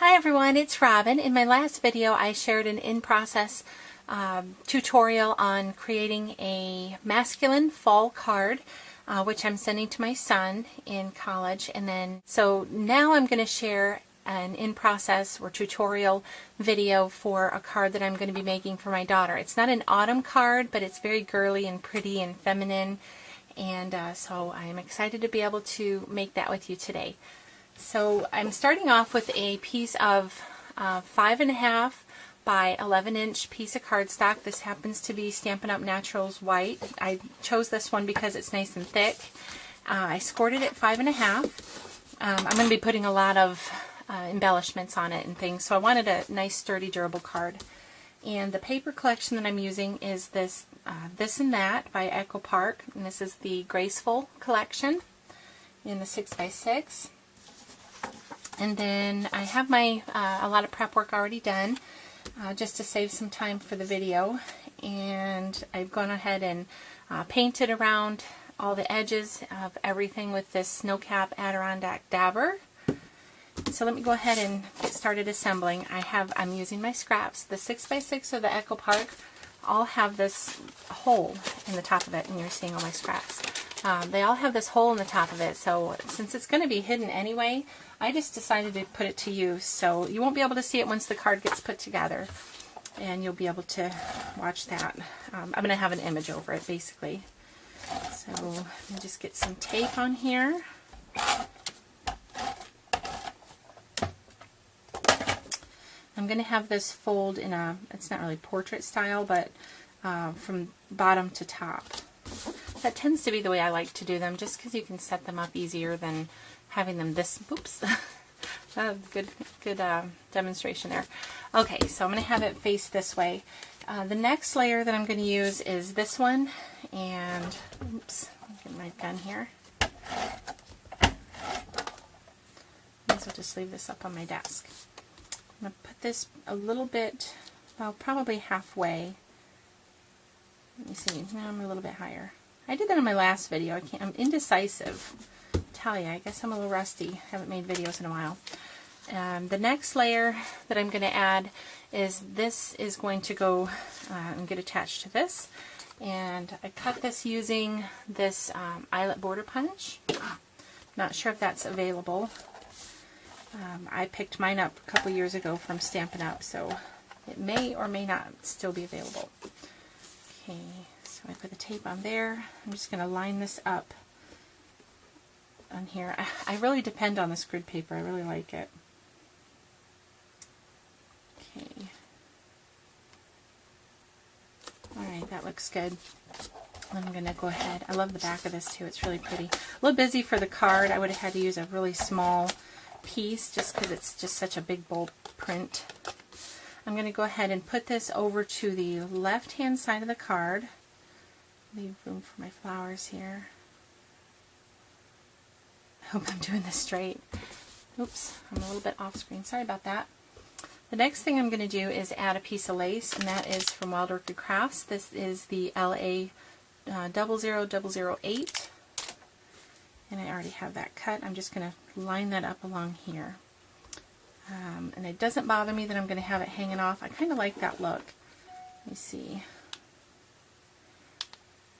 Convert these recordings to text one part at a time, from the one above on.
Hi everyone, it's Robyn. In my last video I shared an in-process tutorial on creating a masculine fall card which I'm sending to my son in college, and then so now I'm going to share an in-process or tutorial video for a card that I'm going to be making for my daughter. It's not an autumn card, but it's very girly and pretty and feminine, and so I am excited to be able to make that with you today. So I'm starting off with a piece of 5.5 by 11-inch piece of cardstock. This happens to be Stampin' Up! Naturals White. I chose this one because it's nice and thick. I scored it at 5.5. I'm going to be putting a lot of embellishments on it and things, so I wanted a nice sturdy durable card. And the paper collection that I'm using is this This and That by Aqua, and this is the Graceful collection in the 6x6. And then I have my a lot of prep work already done just to save some time for the video, and I've gone ahead and painted around all the edges of everything with this Snow Cap Adirondack Dabber. So let me go ahead and get started assembling. I'm using my scraps. The 6x6 or the Aqua all have this hole in the top of it, and you're seeing all my scraps. They all have this hole in the top of it, so since it's going to be hidden anyway, I just decided to put it to use. So you won't be able to see it once the card gets put together, and you'll be able to watch that. I'm going to have an image over it, basically. So let me just get some tape on here. I'm going to have this fold in a, it's not really portrait style, but from bottom to top. That tends to be the way I like to do them, just because you can set them up easier than having them this, oops, good demonstration there. Okay, so I'm going to have it face this way. The next layer that I'm going to use is this one, and, oops, let me get my gun here. Might as well just leave this up on my desk. I'm going to put this a little bit, well, probably halfway. Let me see, now I'm a little bit higher. I did that in my last video. I'm indecisive. Tell you, I guess I'm a little rusty. Haven't made videos in a while. The next layer that I'm going to add is this is going to go and get attached to this. And I cut this using this eyelet border punch. Not sure if that's available. I picked mine up a couple years ago from Stampin' Up, so it may or may not still be available. Okay, so I put the tape on there. I'm just going to line this up on here. I really depend on this grid paper. I really like it. Okay. Alright, that looks good. I'm going to go ahead. I love the back of this too. It's really pretty. A little busy for the card. I would have had to use a really small piece just because it's just such a big bold print. I'm going to go ahead and put this over to the left hand side of the card. Leave room for my flowers here. I hope I'm doing this straight. Oops, I'm a little bit off screen. Sorry about that. The next thing I'm going to do is add a piece of lace, and that is from Wild Orchid Crafts. This is the LA 00008. And I already have that cut. I'm just going to line that up along here. And it doesn't bother me that I'm going to have it hanging off. I kind of like that look. Let me see.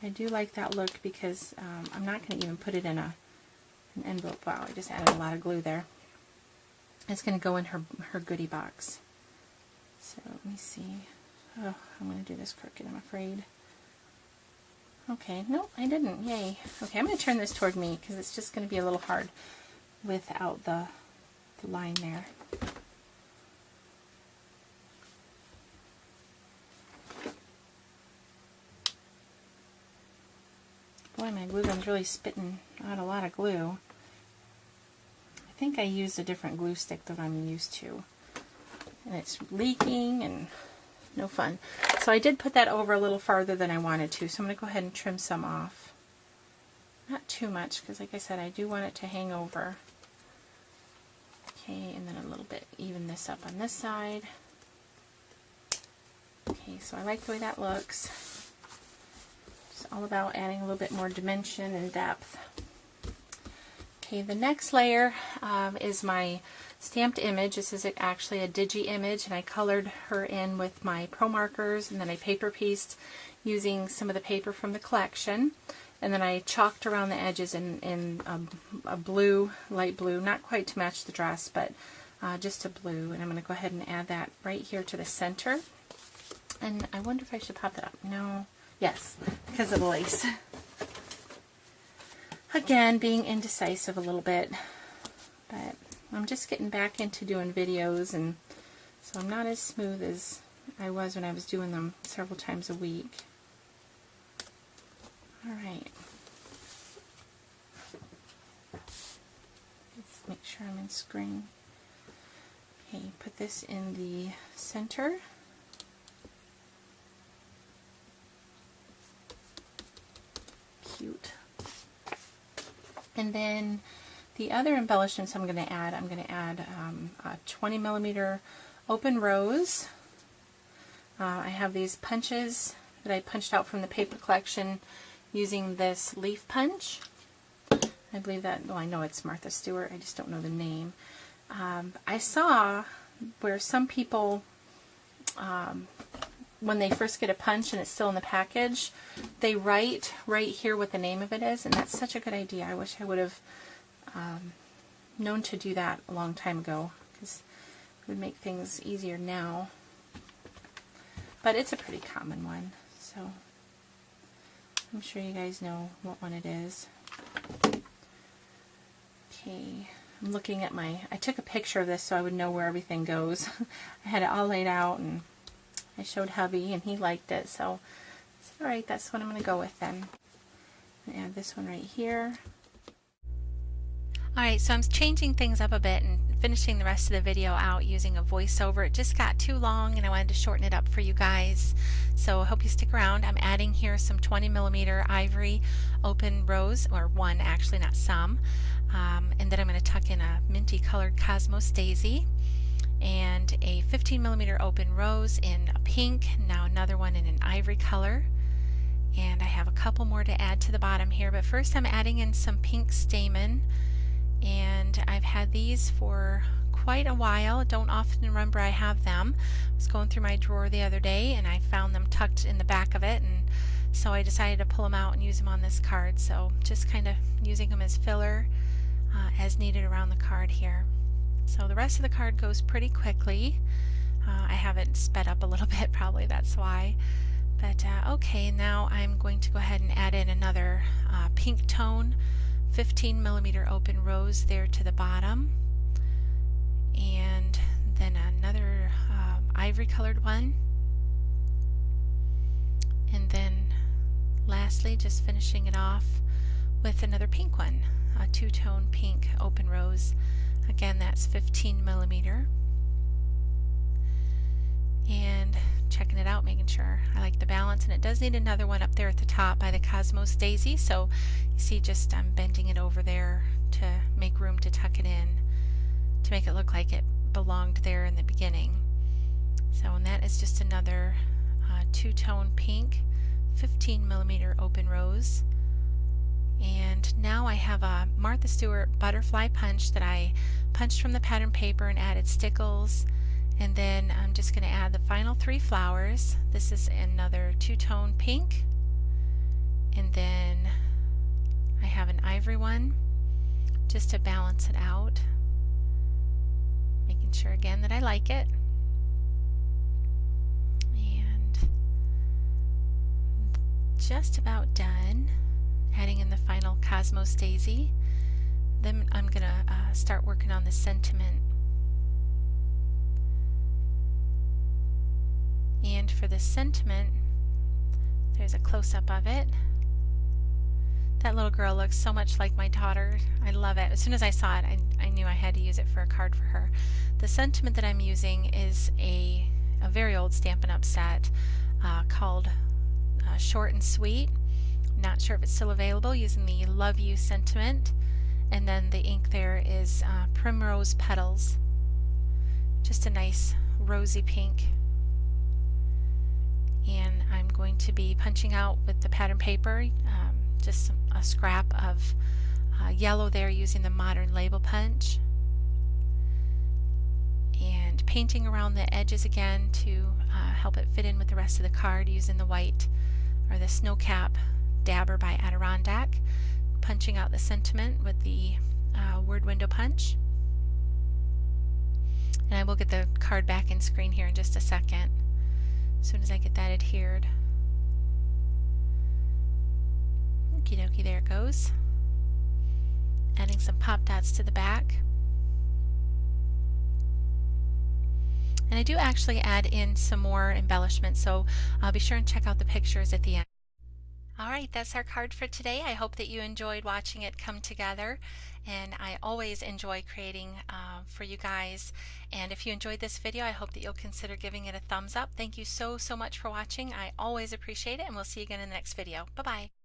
I do like that look because I'm not going to even put it in an envelope. Wow, I just added a lot of glue there. It's going to go in her goodie box. So let me see. Oh, I'm going to do this crooked, I'm afraid. Okay, no, I didn't. Yay. Okay, I'm going to turn this toward me because it's just going to be a little hard without the line there. Boy, my glue gun's really spitting out a lot of glue. I think I used a different glue stick than I'm used to. And it's leaking and no fun. So I did put that over a little farther than I wanted to, so I'm going to go ahead and trim some off. Not too much, because like I said, I do want it to hang over. Okay, and then a little bit, even this up on this side. Okay, so I like the way that looks. It's all about adding a little bit more dimension and depth. Okay, the next layer is my stamped image. This is actually a digi image, and I colored her in with my Pro markers, and then I paper pieced using some of the paper from the collection, and then I chalked around the edges in a blue, light blue, not quite to match the dress, but just a blue. And I'm going to go ahead and add that right here to the center. And I wonder if I should pop that up. No. Yes, because of the lace. Again, being indecisive a little bit, but I'm just getting back into doing videos, and so I'm not as smooth as I was when I was doing them several times a week. Alright. Let's make sure I'm in screen. Okay, put this in the center. Cute. And then the other embellishments I'm going to add a 20 millimeter open rose. I have these punches that I punched out from the paper collection using this leaf punch. I believe that, well, I know it's Martha Stewart, I just don't know the name. I saw where some people, when they first get a punch and it's still in the package, they write right here what the name of it is, and that's such a good idea. I wish I would have known to do that a long time ago, because it would make things easier now. But it's a pretty common one, so I'm sure you guys know what one it is. Okay, I'm looking at I took a picture of this so I would know where everything goes. I had it all laid out, and I showed hubby, and he liked it, so it's alright, that's what I'm going to go with then. And add this one right here. Alright, so I'm changing things up a bit and finishing the rest of the video out using a voiceover. It just got too long and I wanted to shorten it up for you guys. So I hope you stick around. I'm adding here some 20 millimeter ivory open rose, or one actually, not some. And then I'm going to tuck in a minty colored Cosmos daisy and a 15 millimeter open rose in a pink, now another one in an ivory color. And I have a couple more to add to the bottom here, but first I'm adding in some pink stamen. And I've had these for quite a while. Don't often remember I have them. I was going through my drawer the other day and I found them tucked in the back of it, and so I decided to pull them out and use them on this card. So just kind of using them as filler as needed around the card here. So the rest of the card goes pretty quickly. I have it sped up a little bit, probably that's why. But okay, now I'm going to go ahead and add in another pink tone 15 millimeter open rose there to the bottom, and then another ivory colored one, and then lastly just finishing it off with another pink one, a two-tone pink open rose. Again, that's 15 millimeter, and checking it out, making sure I like the balance. And it does need another one up there at the top by the Cosmos daisy, so you see just I'm bending it over there to make room to tuck it in, to make it look like it belonged there in the beginning. So, and that is just another two-tone pink 15 millimeter open rose. And now I have a Martha Stewart butterfly punch that I punched from the pattern paper and added stickles. And then I'm just going to add the final 3 flowers. This is another two-tone pink. And then I have an ivory one just to balance it out. Making sure again that I like it. And just about done. Adding in the final Cosmos daisy. Then I'm going to start working on the sentiment. And for the sentiment, there's a close-up of it. That little girl looks so much like my daughter. I love it. As soon as I saw it, I knew I had to use it for a card for her. The sentiment that I'm using is a very old Stampin' Up! Set called Short and Sweet. Not sure if it's still available, using the Love You sentiment. And then the ink there is Primrose Petals. Just a nice rosy pink. And I'm going to be punching out with the pattern paper just a scrap of yellow there using the Modern Label Punch. painting around the edges again to help it fit in with the rest of the card using the white or the snow cap dabber by Adirondack, punching out the sentiment with the word window punch. And I will get the card back in screen here in just a second, as soon as I get that adhered. Okie dokie, there it goes. Adding some pop dots to the back. And I do actually add in some more embellishments, so be sure and check out the pictures at the end. Alright, that's our card for today. I hope that you enjoyed watching it come together, and I always enjoy creating for you guys. And if you enjoyed this video, I hope that you'll consider giving it a thumbs up. Thank you so much for watching. I always appreciate it, and we'll see you again in the next video. Bye-bye.